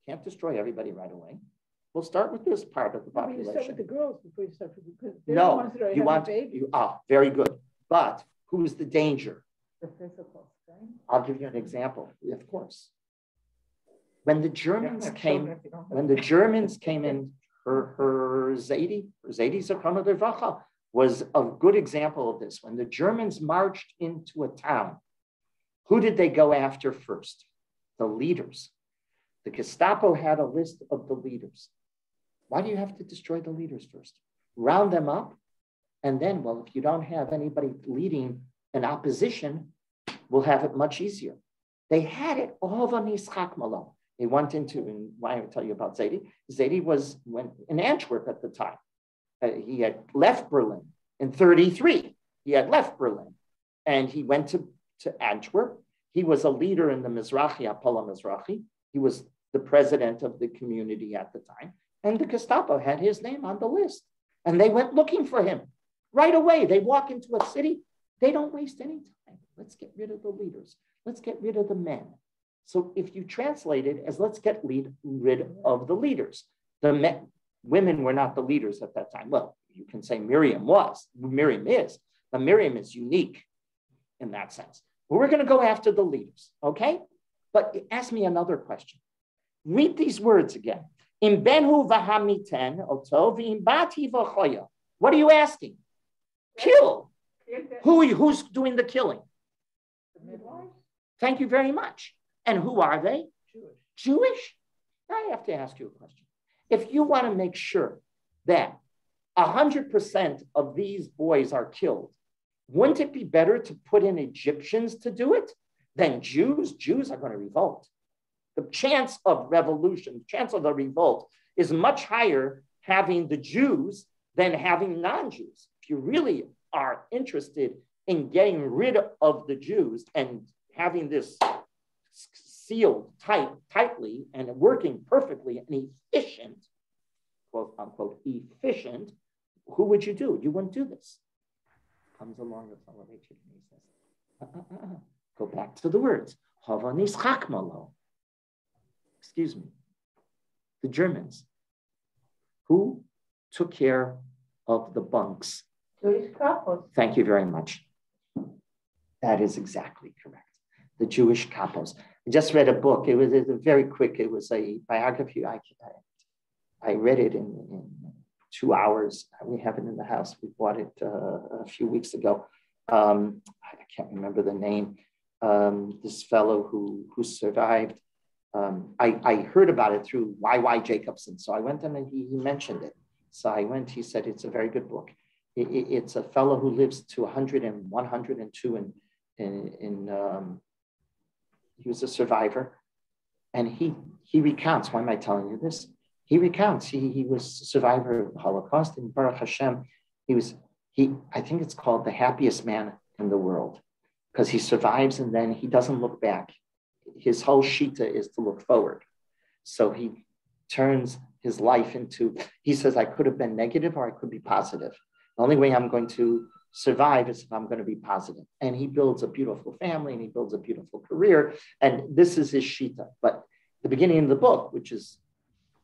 can't destroy everybody right away. We'll start with this part of the population.
You start with the girls before you start with because
no, the ones that are you want babies. Very good. But who is the danger?
The physical strength.
I'll give you an example. Of course. When the Germans came in, her Zaidi Zechrono Devracha was a good example of this. When the Germans marched into a town, who did they go after first? The leaders. The Gestapo had a list of the leaders. Why do you have to destroy the leaders first? Round them up, and then, well, if you don't have anybody leading an opposition, we'll have it much easier. They had it all on Yitzchak Malo. They went into, and why I tell you about Zaidi. Zaidi was in Antwerp at the time. He had left Berlin in 1933. He had left Berlin, and he went to Antwerp. He was a leader in the Mizrahi, Apollo Mizrahi. He was the president of the community at the time. And the Gestapo had his name on the list. And they went looking for him. Right away, they walk into a city. They don't waste any time. Let's get rid of the leaders. Let's get rid of the men. So if you translate it as let's get rid of the leaders. The men, women were not the leaders at that time. Well, you can say Miriam is. But Miriam is unique in that sense. But we're going to go after the leaders, okay? But ask me another question. Read these words again. In benhu v'hamiten oto v'imbati v'choya. What are you asking? Kill. Who's doing the killing?
The midwives.
Thank you very much. And who are they? Jewish? I have to ask you a question. If you want to make sure that 100% of these boys are killed, wouldn't it be better to put in Egyptians to do it than Jews? Jews are going to revolt. The chance of revolution, chance of a revolt is much higher having the Jews than having non-Jews. If you really are interested in getting rid of the Jews and having this sealed tightly and working perfectly and efficient, quote unquote, efficient, who would you do? You wouldn't do this. Comes along with elevation and he says, go back to the words. Excuse me. The Germans. Who took care of the bunks?
Jewish couples.
Thank you very much. That is exactly correct. The Jewish kapos. I just read a book. It was very quick. It was a biography. I read it in 2 hours. We have it in the house. We bought it a few weeks ago. I can't remember the name. This fellow who survived. I heard about it through Y.Y. Jacobson. So I went and he mentioned it. So I went, he said, it's a very good book. It's a fellow who lives to 100 and 102 he was a survivor. And he recounts, why am I telling you this? He recounts, he was a survivor of the Holocaust, and Baruch Hashem, I think it's called the happiest man in the world, because he survives and then he doesn't look back. His whole shita is to look forward. So he turns his life into, he says, I could have been negative or I could be positive. The only way I'm going to survive is if I'm going to be positive. And he builds a beautiful family and he builds a beautiful career. And this is his shita. But the beginning of the book, which is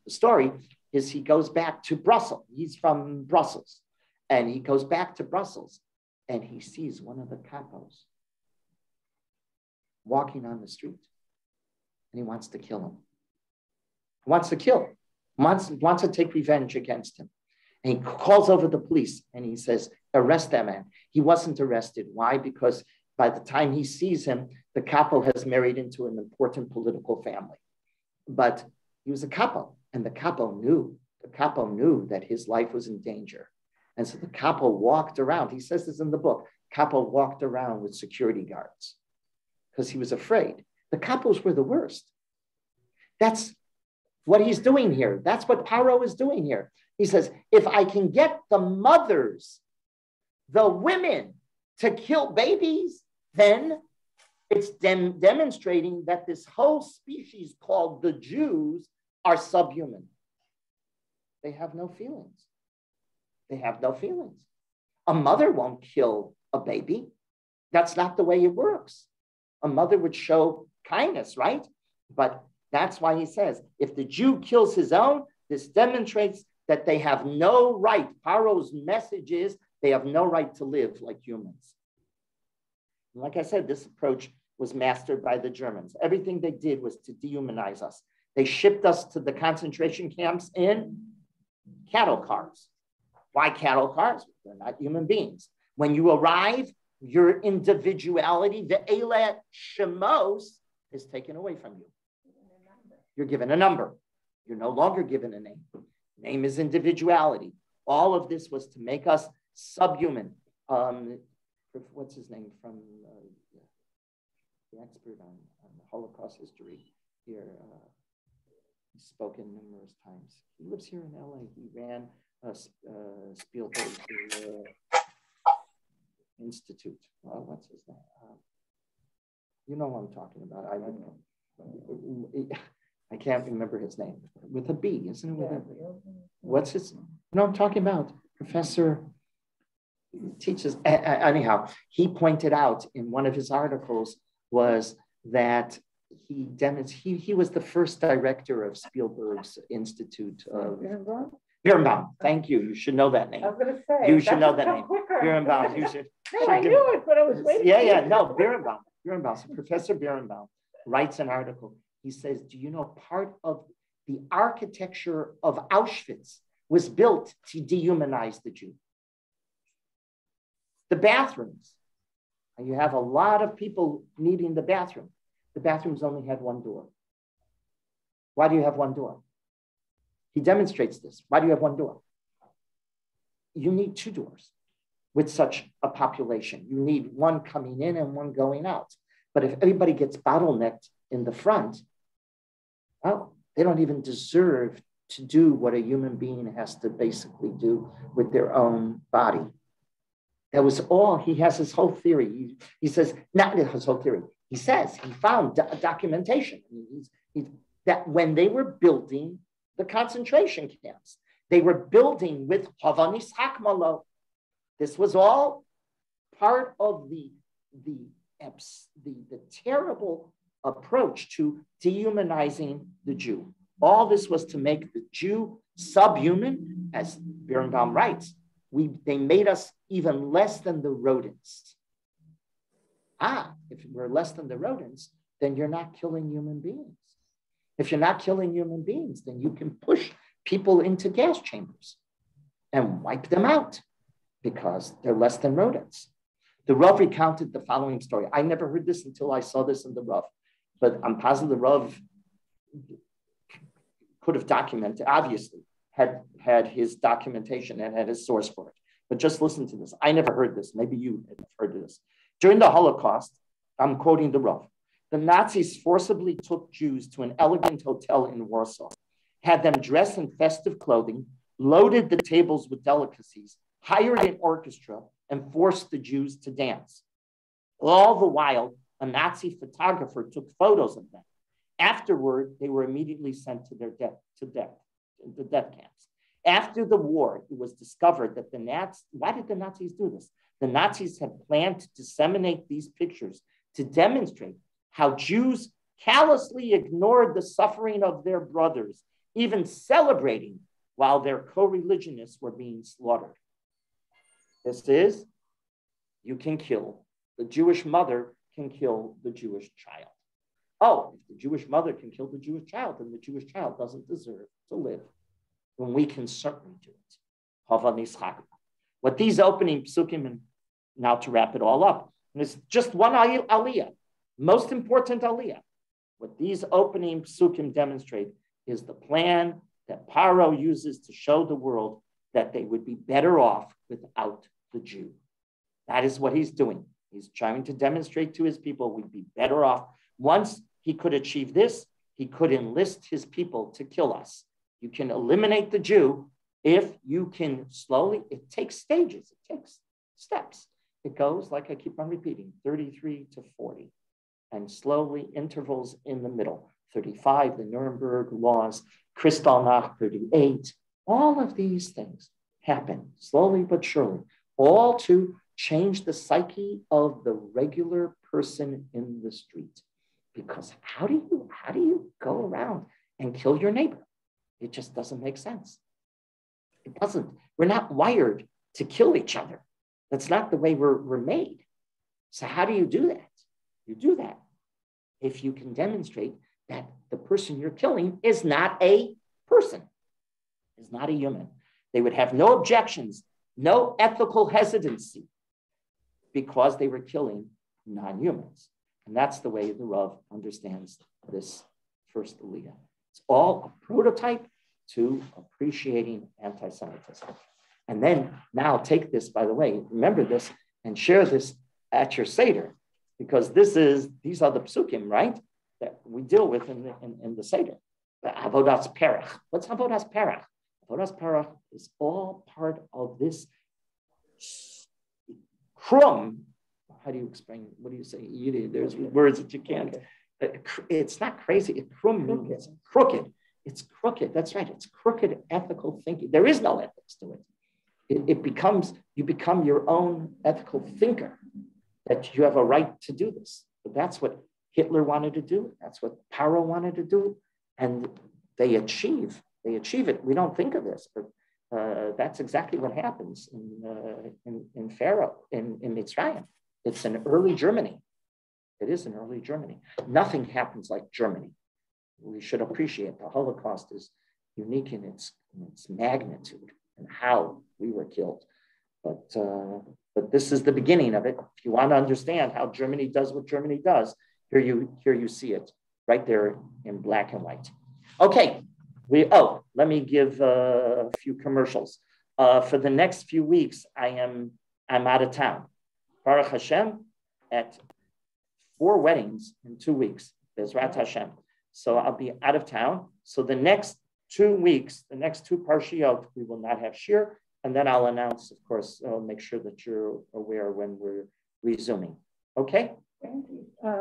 the story, is he goes back to Brussels. He's from Brussels. And he goes back to Brussels and he sees one of the capos walking on the street. And he wants to kill him. He wants to kill him. Wants to take revenge against him. And he calls over the police and he says, arrest that man. He wasn't arrested. Why? Because by the time he sees him, the capo has married into an important political family. But he was a capo, and the capo knew that his life was in danger. And so the capo walked around. He says this in the book. Capo walked around with security guards because he was afraid. The capos were the worst. That's what he's doing here. That's what Paro is doing here. He says, if I can get the mothers, the women, to kill babies, then it's demonstrating that this whole species called the Jews are subhuman. They have no feelings. They have no feelings. A mother won't kill a baby. That's not the way it works. A mother would show kindness, right? But that's why he says, if the Jew kills his own, this demonstrates that they have no right. Paro's message is they have no right to live like humans. And like I said, this approach was mastered by the Germans. Everything they did was to dehumanize us. They shipped us to the concentration camps in cattle cars. Why cattle cars? They're not human beings. When you arrive, your individuality, the Eile Shemos, is taken away from you. You're given a number. You're no longer given a name. Name is individuality. All of this was to make us subhuman. What's his name from the expert on Holocaust history here? He's spoken numerous times. He lives here in LA. He ran Spielberg Institute. What's his name? You know what I'm talking about. I can't remember his name. With a B, isn't it? With a, what's his? No, I'm talking about Professor. Teaches anyhow. He pointed out in one of his articles was that he was the first director of Spielberg's Institute of Birnbaum. Thank you. You should know that name.
I was going to say
you should know that name. Birnbaum. You should.
No, I knew it, but I was waiting.
Yeah. No, Birnbaum. So Professor Birnbaum writes an article. He says, "Do you know part of the architecture of Auschwitz was built to dehumanize the Jew? The bathrooms. And you have a lot of people needing the bathroom. The bathrooms only had one door. Why do you have one door? He demonstrates this. Why do you have one door? You need two doors with such a population. You need one coming in and one going out. But if everybody gets bottlenecked in the front, well, they don't even deserve to do what a human being has to basically do with their own body." That was all. He has his whole theory. He says, not his whole theory. He says he found documentation that when they were building the concentration camps, they were building with Havanis Hakmalo. This was all part of the terrible approach to dehumanizing the Jew. All this was to make the Jew subhuman, as Birnbaum writes. They made us even less than the rodents. If we're less than the rodents, then you're not killing human beings. If you're not killing human beings, then you can push people into gas chambers and wipe them out because they're less than rodents. The Rav recounted the following story. I never heard this until I saw this in the Rav, but I'm positive the Rav could have documented, obviously, had his documentation and had his source for it. But just listen to this. I never heard this. Maybe you have heard this. During the Holocaust, I'm quoting the Rav, the Nazis forcibly took Jews to an elegant hotel in Warsaw, had them dressed in festive clothing, loaded the tables with delicacies, hired an orchestra, and forced the Jews to dance. All the while, a Nazi photographer took photos of them. Afterward, they were immediately sent to the death camps. After the war, it was discovered that why did the Nazis do this? The Nazis had planned to disseminate these pictures to demonstrate how Jews callously ignored the suffering of their brothers, even celebrating while their co-religionists were being slaughtered. This is, you can kill. The Jewish mother can kill the Jewish child. Oh, if the Jewish mother can kill the Jewish child, then the Jewish child doesn't deserve to live. When we can certainly do it. Hava Nishak. What these opening psukim, and now to wrap it all up, and it's just one aliyah, most important aliyah. What these opening psukim demonstrate is the plan that Paro uses to show the world that they would be better off without the Jew. That is what he's doing. He's trying to demonstrate to his people we'd be better off. Once he could achieve this, he could enlist his people to kill us. You can eliminate the Jew if you can slowly, it takes stages, it takes steps. It goes, like I keep on repeating, 33 to 40, and slowly intervals in the middle. 35, the Nuremberg laws, Kristallnacht, 38. All of these things happen slowly but surely, all to change the psyche of the regular person in the street. Because how do you go around and kill your neighbor? It just doesn't make sense. It doesn't. We're not wired to kill each other. That's not the way we're made. So how do you do that? You do that if you can demonstrate that the person you're killing is not a person, is not a human. They would have no objections, no ethical hesitancy, because they were killing non-humans. And that's the way the Rav understands this first Aliyah. It's all a prototype to appreciating anti-Semitism. And then now take this, by the way, remember this and share this at your Seder, because these are the psukim, right, that we deal with in the Seder. The Avodas Perach. What's Avodas Perach? Avodas Perach is all part of this krum. How do you explain? What do you say? There's words that you can't. It's not crazy. Krum means crooked. It's crooked. That's right. It's crooked ethical thinking. There is no ethics to it. You become your own ethical thinker, that you have a right to do this. But that's what Hitler wanted to do. That's what Paro wanted to do. And they achieve it. We don't think of this, but that's exactly what happens in Pharaoh, in Mitzrayim. It's an early Germany. It is an early Germany. Nothing happens like Germany. We should appreciate the Holocaust is unique in its magnitude and how we were killed. But this is the beginning of it. If you want to understand how Germany does what Germany does, here you see it right there in black and white. Okay, let me give a few commercials. For the next few weeks, I'm out of town. Baruch Hashem, at 4 weddings in 2 weeks, Bezrat Hashem. So I'll be out of town. So the next 2 weeks, the next 2 parshiot, we will not have shir. And then I'll announce, of course, I'll make sure that you're aware when we're resuming. Okay?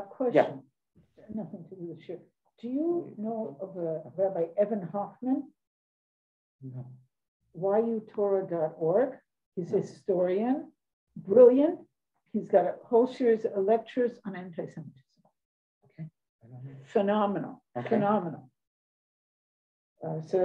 Question.
Yeah.
Nothing to do with shir. Do you know of a Rabbi Evan Hoffman?
No.
YUTorah.org. He's a historian, brilliant. He's got a whole series of lectures on anti-Semitism.
Okay.
Phenomenal,
okay.
Phenomenal. So